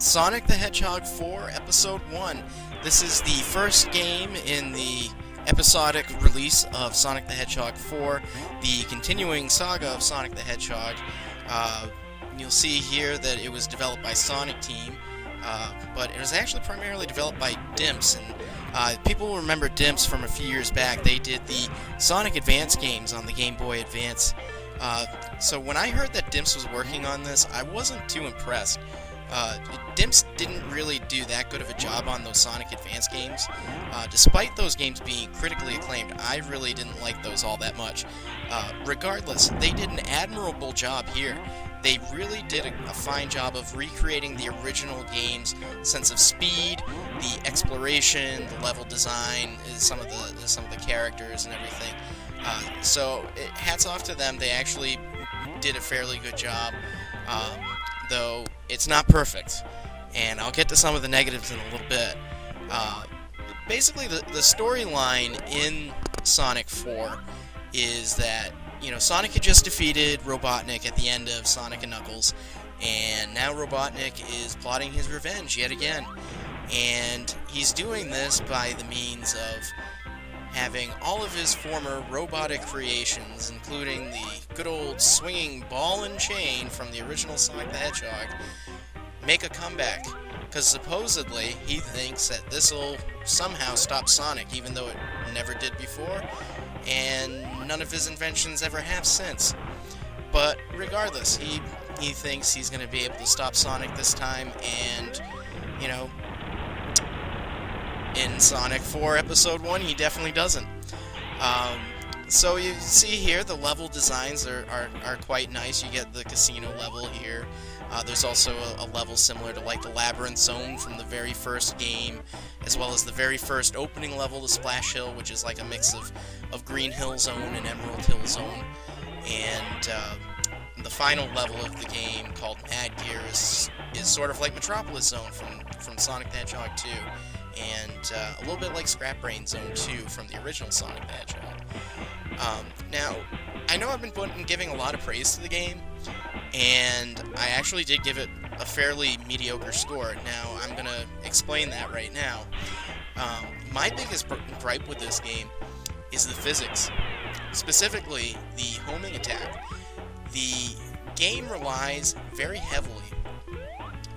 Sonic the Hedgehog 4 Episode 1. This is the first game in the episodic release of Sonic the Hedgehog 4, the continuing saga of Sonic the Hedgehog. You'll see here that it was developed by Sonic Team, but it was actually primarily developed by Dimps, and people will remember Dimps from a few years back. They did the Sonic Advance games on the Game Boy Advance. So when I heard that Dimps was working on this, I wasn't too impressed. Dimps didn't really do that good of a job on those Sonic Advance games. Despite those games being critically acclaimed, I really didn't like those all that much. Regardless, they did an admirable job here. They really did a fine job of recreating the original game's sense of speed, the exploration, the level design, some of the characters and everything. So hats off to them. They actually did a fairly good job. Though it's not perfect, and I'll get to some of the negatives in a little bit. Basically, the storyline in Sonic 4 is that, Sonic had just defeated Robotnik at the end of Sonic and Knuckles, and now Robotnik is plotting his revenge yet again. And he's doing this by the means of having all of his former robotic creations, including the good old swinging ball and chain from the original Sonic the Hedgehog, make a comeback. Because supposedly, he thinks that this will somehow stop Sonic, even though it never did before, and none of his inventions ever have since. But regardless, he thinks he's going to be able to stop Sonic this time, and, in Sonic 4 Episode 1, he definitely doesn't. So you see here, the level designs are quite nice. You get the casino level here. There's also a level similar to like the Labyrinth Zone from the very first game, as well as the very first opening level, the Splash Hill, which is like a mix of Green Hill Zone and Emerald Hill Zone. And the final level of the game, called Mad Gear, is sort of like Metropolis Zone from Sonic the Hedgehog 2. And a little bit like Scrap Brain Zone 2 from the original Sonic the Hedgehog. Now, I know I've been giving a lot of praise to the game, and I actually did give it a fairly mediocre score. Now, I'm going to explain that right now. My biggest gripe with this game is the physics, specifically the homing attack. The game relies very heavily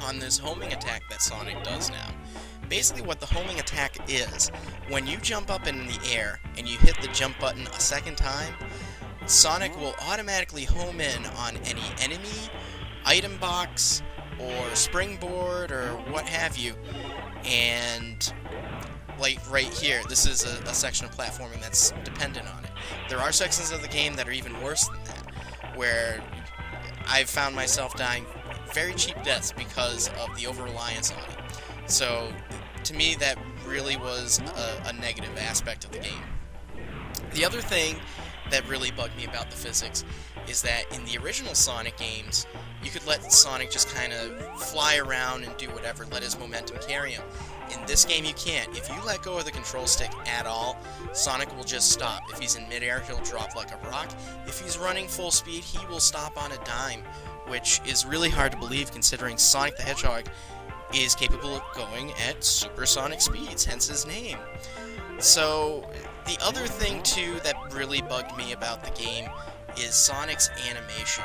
on this homing attack that Sonic does now. Basically what the homing attack is, when you jump up in the air and you hit the jump button a second time, Sonic will automatically home in on any enemy, item box, or springboard, or what have you. And like right here, this is a section of platforming that's dependent on it. There are sections of the game that are even worse than that, where I've found myself dying very cheap deaths because of the over-reliance on it. So, to me, that really was a negative aspect of the game. The other thing that really bugged me about the physics is that in the original Sonic games, you could let Sonic just kind of fly around and do whatever, let his momentum carry him. In this game, you can't. If you let go of the control stick at all, Sonic will just stop. If he's in midair, he'll drop like a rock. If he's running full speed, he will stop on a dime, which is really hard to believe considering Sonic the Hedgehog is capable of going at supersonic speeds, hence his name. So, the other thing, too, that really bugged me about the game is Sonic's animation.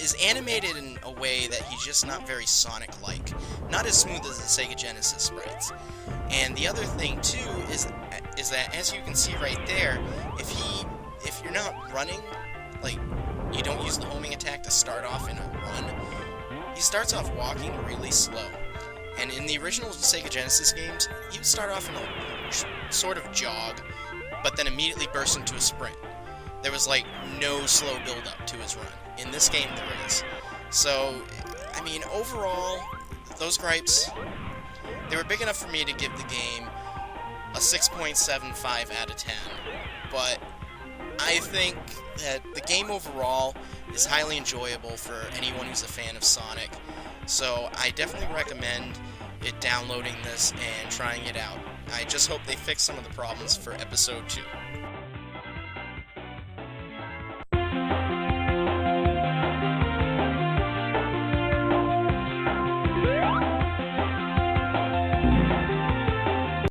is animated in a way that he's just not very Sonic-like. Not as smooth as the Sega Genesis sprites. And the other thing, too, is that, as you can see right there, if you're not running, like, you don't use the homing attack to start off in a run, he starts off walking really slow. And in the original Sega Genesis games, he would start off in a sort of jog, but then immediately burst into a sprint. There was, like, no slow build-up to his run. In this game, there is. So, I mean, overall, those gripes, they were big enough for me to give the game a 6.75 out of 10. But I think that the game overall is highly enjoyable for anyone who's a fan of Sonic. So I definitely recommend it downloading this and trying it out. I just hope they fix some of the problems for Episode 2.